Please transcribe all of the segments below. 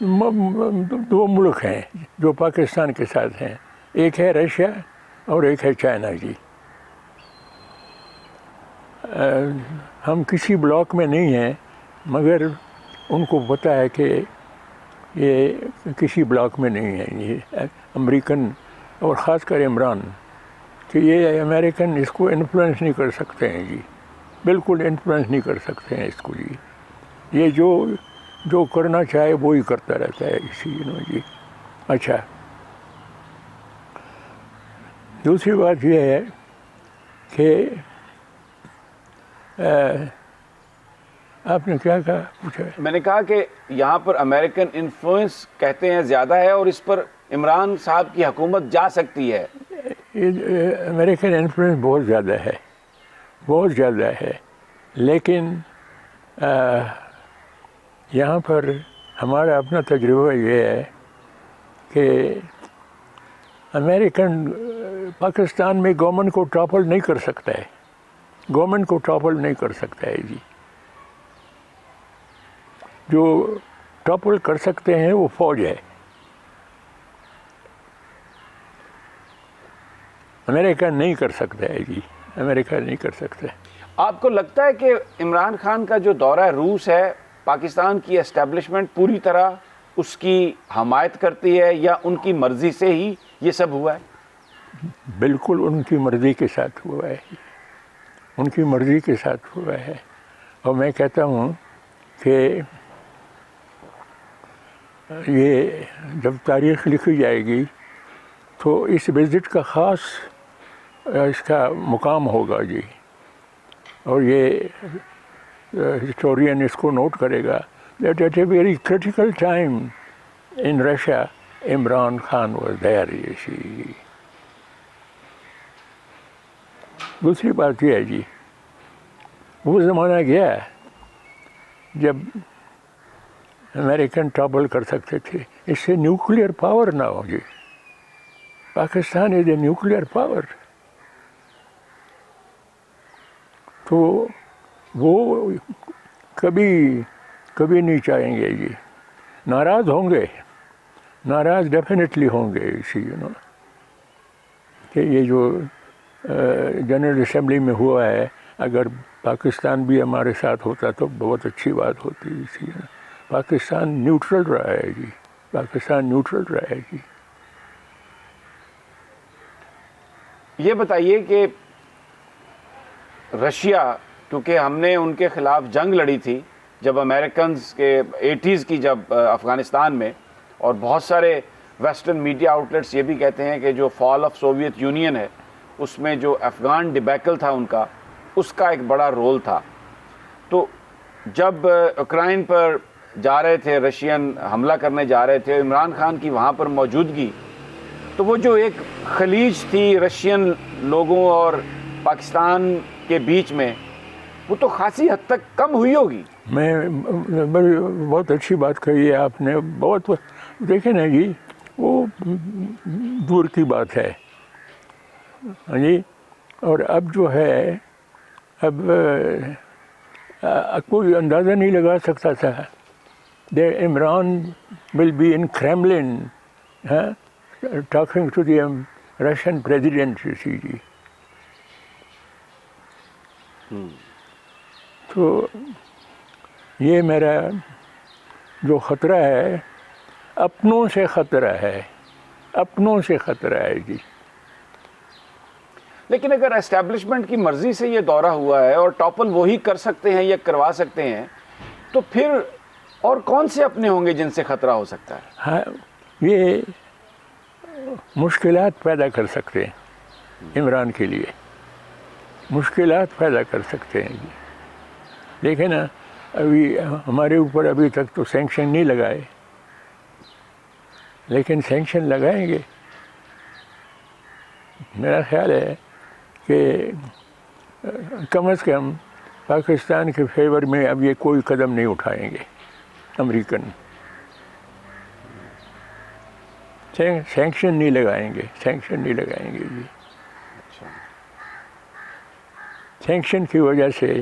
دو ملک ہیں جو پاکستان کے ساتھ ہیں، ایک ہے رشیا اور ایک ہے چائنا جی۔ ہم کسی بلاک میں نہیں ہیں، مگر ان کو پتہ ہے کہ یہ کسی بلاک میں نہیں ہے، یہ امریکن اور خاص کر عمران، کہ یہ امریکن اس کو انفلوئنس نہیں کر سکتے ہیں جی، بالکل انفلوئنس نہیں کر سکتے ہیں اس کو جی۔ یہ جو کرنا چاہے وہی کرتا رہتا ہے اسی جی۔ اچھا، دوسری بات یہ ہے کہ آپ نے کیا کہا پوچھا؟ میں نے کہا کہ یہاں پر امریکن انفلوئنس کہتے ہیں زیادہ ہے اور اس پر عمران صاحب کی حکومت جا سکتی ہے۔ امریکن انفلوئنس بہت زیادہ ہے، بہت زیادہ ہے، لیکن یہاں پر ہمارا اپنا تجربہ یہ ہے کہ امریکن پاکستان میں گورنمنٹ کو ٹاپل نہیں کر سکتا ہے، گورنمنٹ کو ٹاپل نہیں کر سکتا ہے جی۔ جو ٹاپل کر سکتے ہیں وہ فوج ہے، امریکہ نہیں کر سکتا ہے جی، امریکہ نہیں کر سکتا ہے۔ آپ کو لگتا ہے کہ عمران خان کا جو دورہ روس ہے، پاکستان کی اسٹیبلشمنٹ پوری طرح اس کی حمایت کرتی ہے یا ان کی مرضی سے ہی یہ سب ہوا ہے؟ بالکل ان کی مرضی کے ساتھ ہوا ہے، ان کی مرضی کے ساتھ ہوا ہے۔ اور میں کہتا ہوں کہ یہ جب تاریخ لکھی جائے گی تو اس وزٹ کا خاص اس کا مقام ہوگا جی، اور یہ ہسٹورین اس کو نوٹ کرے گا that at a very critical time in Russia, Imran Khan was there, you see. دوسری بات یہ ہے جی، وہ زمانہ گیا جب امریکن ٹاپل کر سکتے تھے، اس سے نیوکلیئر پاور نہ ہو جی۔ پاکستان از اے نیوکلیئر پاور، تو وہ کبھی نہیں چاہیں گے جی، ناراض ہوں گے، ناراض ڈیفینیٹلی ہوں گے اسی کہ یہ جو جنرل اسمبلی میں ہوا ہے، اگر پاکستان بھی ہمارے ساتھ ہوتا تو بہت اچھی بات ہوتی اسی پاکستان نیوٹرل رہا ہے جی، پاکستان نیوٹرل رہا ہے جی۔ یہ بتائیے کہ رشیا، کیونکہ ہم نے ان کے خلاف جنگ لڑی تھی جب امریکنز کے 80s کی جب افغانستان میں، اور بہت سارے ویسٹرن میڈیا آؤٹلیٹس یہ بھی کہتے ہیں کہ جو فال آف سوویت یونین ہے اس میں جو افغان ڈیبیکل تھا ان کا، اس کا ایک بڑا رول تھا۔ تو جب اوکرائن پر جا رہے تھے، رشین حملہ کرنے جا رہے تھے، عمران خان کی وہاں پر موجودگی، تو وہ جو ایک خلیج تھی رشین لوگوں اور پاکستان کے بیچ میں، وہ تو خاصی حد تک کم ہوئی ہوگی۔ بہت اچھی بات کہی ہے آپ نے، بہت دیکھیں نا جی، وہ دور کی بات ہے جی۔ اور اب جو ہے، اب کوئی اندازہ نہیں لگا سکتا تھا کہ Imran will be in Kremlin talking to the Russian president جی۔ تو یہ میرا جو خطرہ ہے، اپنوں سے خطرہ ہے، اپنوں سے خطرہ ہے جی۔ لیکن اگر اسٹیبلشمنٹ کی مرضی سے یہ دورہ ہوا ہے اور ٹاپل وہی کر سکتے ہیں یا کروا سکتے ہیں، تو پھر اور کون سے اپنے ہوں گے جن سے خطرہ ہو سکتا ہے؟ ہاں، یہ مشکلات پیدا کر سکتے ہیں، عمران کے لیے مشکلات پیدا کر سکتے ہیں جی۔ لیکن ابھی ہمارے اوپر ابھی تک تو سینکشن نہیں لگائے، لیکن سینکشن لگائیں گے۔ میرا خیال ہے کہ کم از کم پاکستان کے فیور میں اب یہ کوئی قدم نہیں اٹھائیں گے امریکن، سینکشن نہیں لگائیں گے، سینکشن نہیں لگائیں گے جی۔ سینکشن کی وجہ سے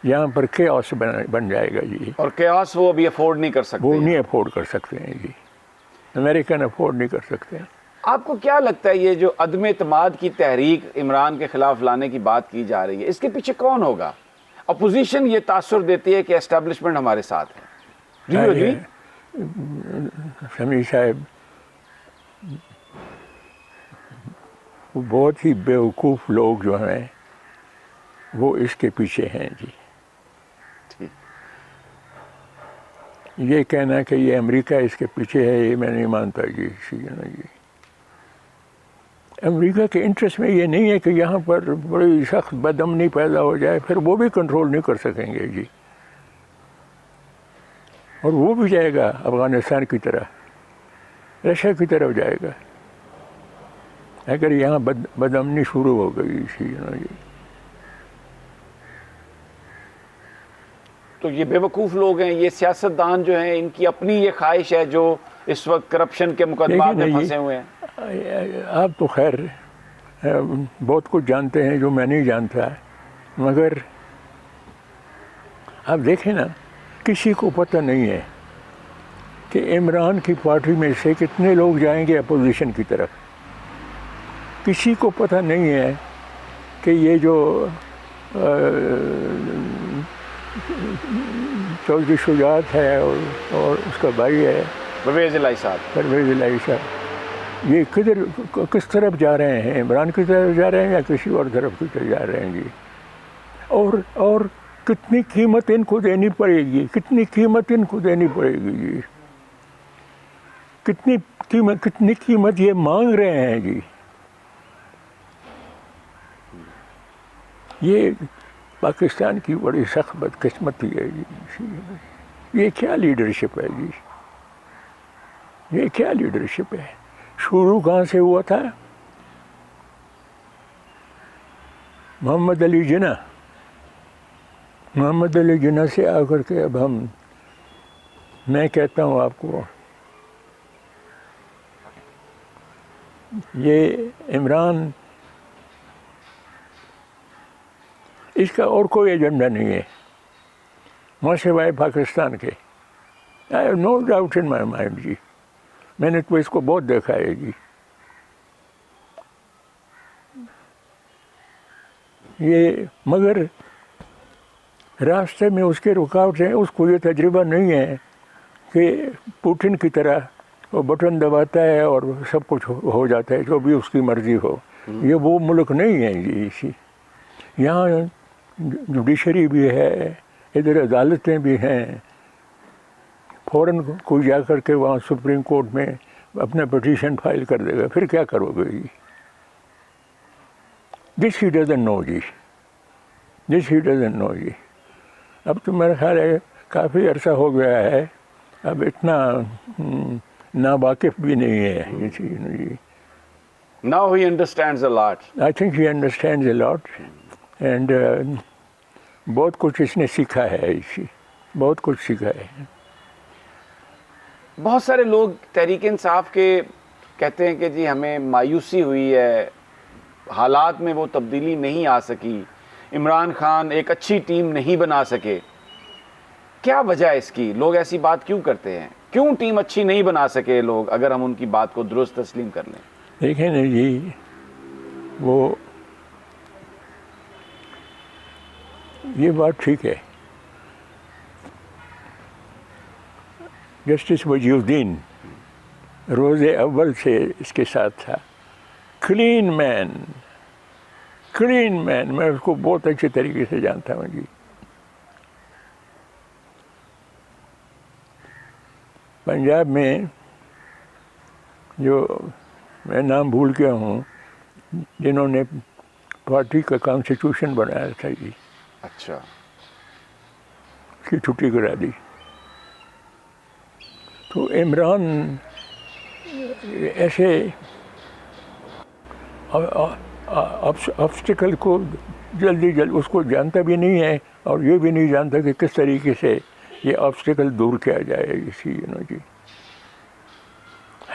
یہاں پر کیوس بن جائے گا جی. اور کیوس وہ ابھی افورڈ نہیں کر سکتے. وہ نہیں افورڈ کر سکتے ہیں جی. امریکن افورڈ نہیں کر سکتے ہیں. آپ کو کیا لگتا ہے یہ جو عدم اعتماد کی تحریک عمران کے خلاف لانے کی بات کی جا رہی ہے، اس کے پیچھے کون ہوگا؟ اپوزیشن یہ تاثر دیتی ہے کہ اسٹیبلشمنٹ ہمارے ساتھ ہے. Do you agree؟ سمیع صاحب وہ بہت ہی بیوقوف لوگ جو ہیں وہ اس کے پیچھے ہیں جی. یہ کہنا کہ یہ امریکہ اس کے پیچھے ہے یہ میں نہیں مانتا جی. جی امریکہ کے انٹرسٹ میں یہ نہیں ہے کہ یہاں پر بڑی سخت بدامنی پیدا ہو جائے، پھر وہ بھی کنٹرول نہیں کر سکیں گے جی. اور وہ بھی جائے گا افغانستان کی طرح، رشیا کی طرف جائے گا اگر یہاں بدامنی شروع ہو گئی جی. تو یہ بیوقوف لوگ ہیں، یہ سیاستدان جو ہیں، ان کی اپنی یہ خواہش ہے جو اس وقت کرپشن کے مقدمات میں پھنسے ہوئے ہیں. آپ تو خیر بہت کچھ جانتے ہیں جو میں نہیں جانتا، مگر آپ دیکھیں نا کسی کو پتہ نہیں ہے کہ عمران کی پارٹی میں سے کتنے لوگ جائیں گے اپوزیشن کی طرف. کسی کو پتہ نہیں ہے کہ یہ جو چودھری شجاعت ہے اور اس کا بھائی ہے پرویز الہی صاحب، یہ کس طرف جا رہے ہیں؟ عمران کی طرف جا رہے ہیں یا کسی اور طرف کی طرف جا رہے ہیں جی؟ اور کتنی قیمت ان کو دینی پڑے گی، کتنی قیمت ان کو دینی پڑے گی جی. کتنی قیمت یہ مانگ رہے ہیں جی. یہ پاکستان کی بڑی سخت بدقسمتی ہے جی. یہ کیا لیڈرشپ ہے جی؟ یہ کیا لیڈرشپ ہے؟ شروع کہاں سے ہوا تھا؟ محمد علی جناح سے آ کر کے اب میں کہتا ہوں آپ کو یہ عمران اس کا اور کوئی ایجنڈا نہیں ہے وہاں سوائے پاکستان کے. I have no doubt in my mind جی. میں نے تو اس کو بہت دیکھا ہے جی. یہ مگر راستے میں اس کے رکاوٹ ہیں. اس کو یہ تجربہ نہیں ہے کہ پوٹن کی طرح وہ بٹن دباتا ہے اور سب کچھ ہو جاتا ہے جو بھی اس کی مرضی ہو. یہ وہ ملک نہیں ہے جی. یہاں جوڈیشری بھی ہے، ادھر عدالتیں بھی ہیں. فوراً کوئی جا کر کے وہاں سپریم کورٹ میں اپنا پٹیشن فائل کر دے گا. پھر کیا کرو گے جی؟ دس ہی ڈزنٹ نو جی. اب تو میرا خیال ہے کافی عرصہ ہو گیا ہے، اب اتنا ناواقف بھی نہیں ہے جی. Now he understands a lot. I think he understands a lot and بہت کچھ اس نے سیکھا ہے. بہت کچھ سیکھا ہے. بہت سارے لوگ تحریک انصاف کے کہتے ہیں کہ جی ہمیں مایوسی ہوئی ہے، حالات میں وہ تبدیلی نہیں آ سکی، عمران خان ایک اچھی ٹیم نہیں بنا سکے. کیا وجہ ہے اس کی؟ لوگ ایسی بات کیوں کرتے ہیں؟ کیوں ٹیم اچھی نہیں بنا سکے لوگ، اگر ہم ان کی بات کو درست تسلیم کر لیں؟ دیکھیں نا جی، وہ یہ بات ٹھیک ہے. جسٹس وجیہ الدین روز اول سے اس کے ساتھ تھا. کلین مین، میں اس کو بہت اچھے طریقے سے جانتا ہوں جی. پنجاب میں جو میں نام بھول گیا ہوں، جنہوں نے پارٹی کا کانسٹیٹیوشن بنایا تھا جی. اچھا. اس کی چھٹی کرا دی. تو عمران ایسے آبسٹیکل کو جلدی اس کو جانتا بھی نہیں ہے اور یہ بھی نہیں جانتا کہ کس طریقے سے یہ آبسٹیکل دور کیا جائے اسی جی.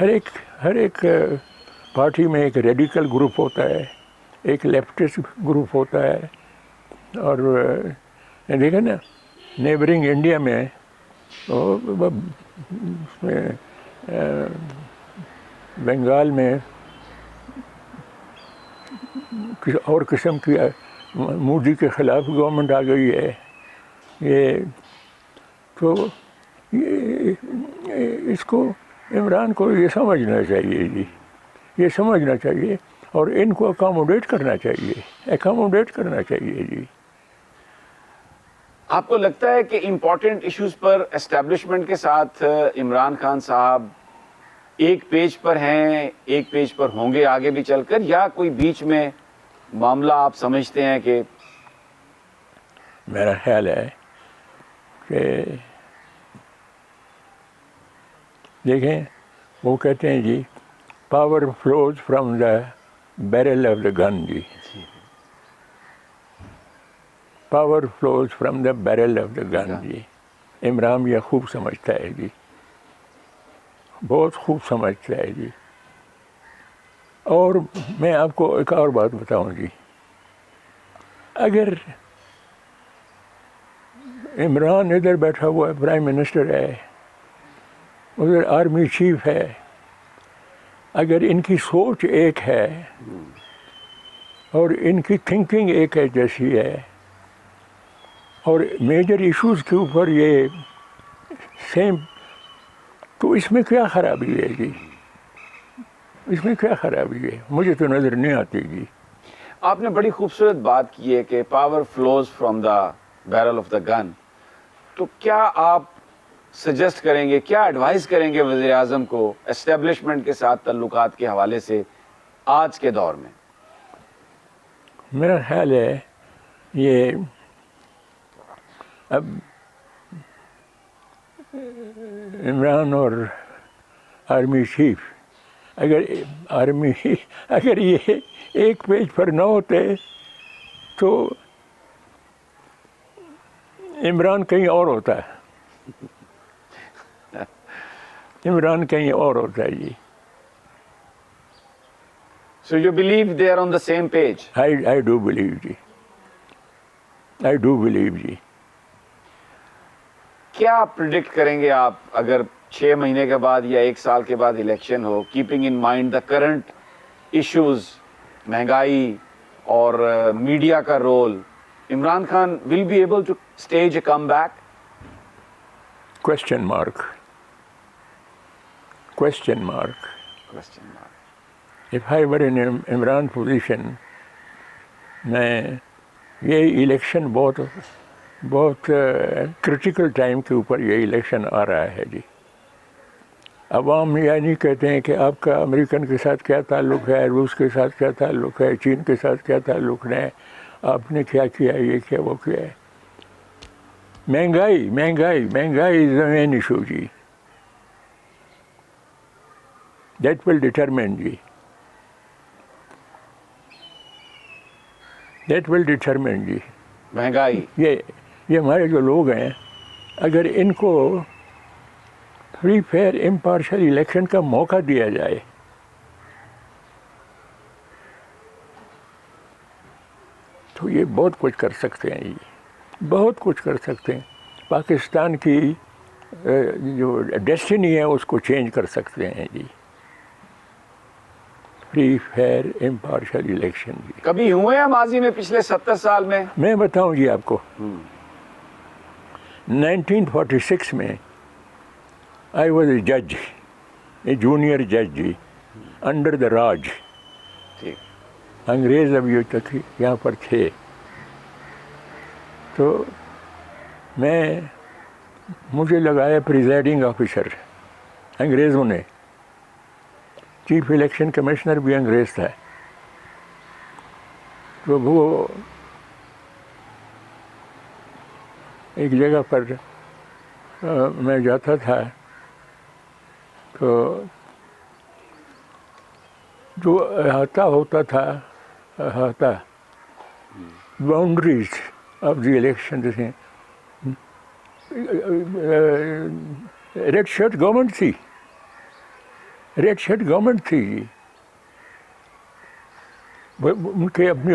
ہر ایک پارٹی میں ایک ریڈیکل گروپ ہوتا ہے، ایک لیفٹسٹ گروپ ہوتا ہے، اور دیکھا نا نیبرنگ انڈیا میں بنگال میں کسی اور قسم کی مودی کے خلاف گورنمنٹ آ گئی ہے. یہ تو اس کو عمران کو یہ سمجھنا چاہیے جی, یہ سمجھنا چاہیے اور ان کو اکاموڈیٹ کرنا چاہیے جی. آپ کو لگتا ہے کہ امپورٹنٹ ایشوز پر اسٹیبلشمنٹ کے ساتھ عمران خان صاحب ایک پیج پر ہیں, ایک پیج پر ہوں گے آگے بھی چل کر, یا کوئی بیچ میں معاملہ آپ سمجھتے ہیں کہ؟ میرا خیال ہے کہ دیکھیں وہ کہتے ہیں جی power flows from the barrel of the gun جی, power flows from the barrel of the gun جی. عمران یہ خوب سمجھتا ہے جی, بہت خوب سمجھتا ہے جی. اور میں آپ کو ایک اور بات بتاؤں جی, اگر عمران ادھر بیٹھا ہوا ہے, پرائم منسٹر ہے, ادھر آرمی چیف ہے, اگر ان کی سوچ ایک ہے اور ان کی تھنکنگ ایک ہے جیسی ہے اور میجر ایشوز کے اوپر یہ سیم, تو اس میں کیا خرابی ہے جی, اس میں کیا خرابی ہے؟ مجھے تو نظر نہیں آتی جی. آپ نے بڑی خوبصورت بات کی ہے کہ power flows from the barrel of the gun. تو کیا آپ سجیسٹ کریں گے, کیا ایڈوائز کریں گے وزیر اعظم کو اسٹیبلشمنٹ کے ساتھ تعلقات کے حوالے سے آج کے دور میں؟ میرا خیال ہے یہ اب عمران اور آرمی چیف اگر یہ ایک پیج پر نہ ہوتے تو عمران کہیں اور ہوتا ہے, عمران کہیں اور ہوتا ہے جی. So you believe they are on the same page? I do believe G, I do believe جی. کیا پریڈکٹ کریں گے آپ اگر 6 مہینے کے بعد یا 1 سال کے بعد الیکشن ہو, keeping in mind the current issues, مہنگائی اور میڈیا کا role, Imran Khan will be able to stage a come back? Question mark. If I were in Imran position, میں یہ الیکشن بہت کرٹیکل ٹائم کے اوپر یہ الیکشن آ رہا ہے جی. عوام یہ نہیں کہتے ہیں کہ آپ کا امریکن کے ساتھ کیا تعلق ہے, روس کے ساتھ کیا تعلق ہے, چین کے ساتھ کیا تعلق ہے, آپ نے کیا کیا, یہ کیا, وہ کیا ہے. مہنگائی از دا مین ایشو جی. دیٹ ول ڈٹرمن جی, دیٹ ول ڈٹرمن جی. مہنگائی, یہ ہمارے جو لوگ ہیں, اگر ان کو فری فیئر امپارشل الیکشن کا موقع دیا جائے تو یہ بہت کچھ کر سکتے ہیں جی, بہت کچھ کر سکتے ہیں. پاکستان کی جو ڈیسٹینی ہے اس کو چینج کر سکتے ہیں جی. فری فیئر امپارشل الیکشن جی. کبھی ہوئے ہیں ماضی میں پچھلے 70 سال میں؟ میں بتاؤں جی آپ کو, 1946 میں I was a judge, a junior judge G, under the Raj. انگریز ابھی تک یہاں پر تھے, تو مجھے لگایا پریزائڈنگ آفیسر انگریزوں نے. چیف الیکشن کمشنر بھی انگریز تھا. تو وہ ایک جگہ پر میں جاتا تھا تو جو احاطہ ہوتا تھا, احاطہ باؤنڈریز آف دی الیکشن, جیسے ریڈ شرٹ گورنمنٹ تھی, ریڈ شرٹ گورنمنٹ تھی. ان کے اپنے